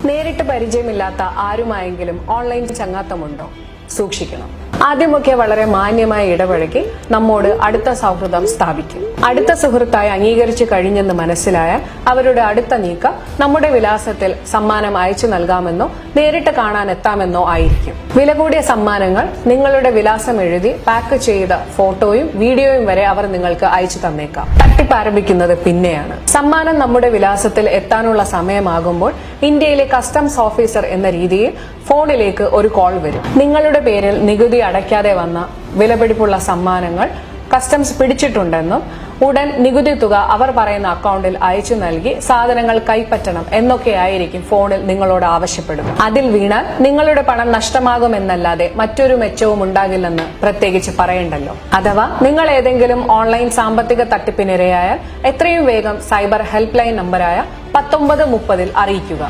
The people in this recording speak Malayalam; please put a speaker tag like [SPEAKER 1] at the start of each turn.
[SPEAKER 1] നേരിട്ട് പരിചയമില്ലാത്ത ആരുമായെങ്കിലും ഓൺലൈൻ ചങ്ങാത്തമുണ്ടോ? സൂക്ഷിക്കണം. ആദ്യമൊക്കെ വളരെ മാന്യമായി ഇടപഴകി നമ്മോട് അടുത്ത സൗഹൃദം സ്ഥാപിക്കും. അടുത്ത സുഹൃത്തായി അംഗീകരിച്ചു കഴിഞ്ഞെന്ന് മനസ്സിലായാൽ അവരുടെ അടുത്ത നീക്കം നമ്മുടെ വിലാസത്തിൽ സമ്മാനം അയച്ചു നൽകാമെന്നോ നേരിട്ട് കാണാൻ എത്താമെന്നോ ആയിരിക്കും. വില കൂടിയ സമ്മാനങ്ങൾ നിങ്ങളുടെ വിലാസം എഴുതി പാക്ക് ചെയ്ത ഫോട്ടോയും വീഡിയോയും വരെ അവർ നിങ്ങൾക്ക് അയച്ചു തന്നേക്കാം. തട്ടിപ്പ് ആരംഭിക്കുന്നത് പിന്നെയാണ്. സമ്മാനം നമ്മുടെ വിലാസത്തിൽ എത്താനുള്ള സമയമാകുമ്പോൾ ഇന്ത്യയിലെ കസ്റ്റംസ് ഓഫീസർ എന്ന രീതിയിൽ ഫോണിലേക്ക് ഒരു കോൾ വരും. നിങ്ങളുടെ പേരിൽ നികുതി അടയ്ക്കാതെ വന്ന വിലപിടിപ്പുള്ള സമ്മാനങ്ങൾ കസ്റ്റംസ് പിടിച്ചിട്ടുണ്ടെന്നും ഉടൻ നികുതി തുക അവർ പറയുന്ന അക്കൗണ്ടിൽ അയച്ചു നൽകി സാധനങ്ങൾ കൈപ്പറ്റണം എന്നൊക്കെയായിരിക്കും ഫോണിൽ നിങ്ങളോട് ആവശ്യപ്പെടുക. അതിൽ വീണാൽ നിങ്ങളുടെ പണം നഷ്ടമാകുമെന്നല്ലാതെ മറ്റൊരു മെച്ചവും ഉണ്ടാകില്ലെന്ന് പ്രത്യേകിച്ച് പറയണ്ടല്ലോ. അഥവാ നിങ്ങൾ ഏതെങ്കിലും ഓൺലൈൻ സാമ്പത്തിക തട്ടിപ്പിനിരയായാൽ എത്രയും വേഗം സൈബർ ഹെൽപ്പ് ലൈൻ നമ്പറായ 1930 അറിയിക്കുക.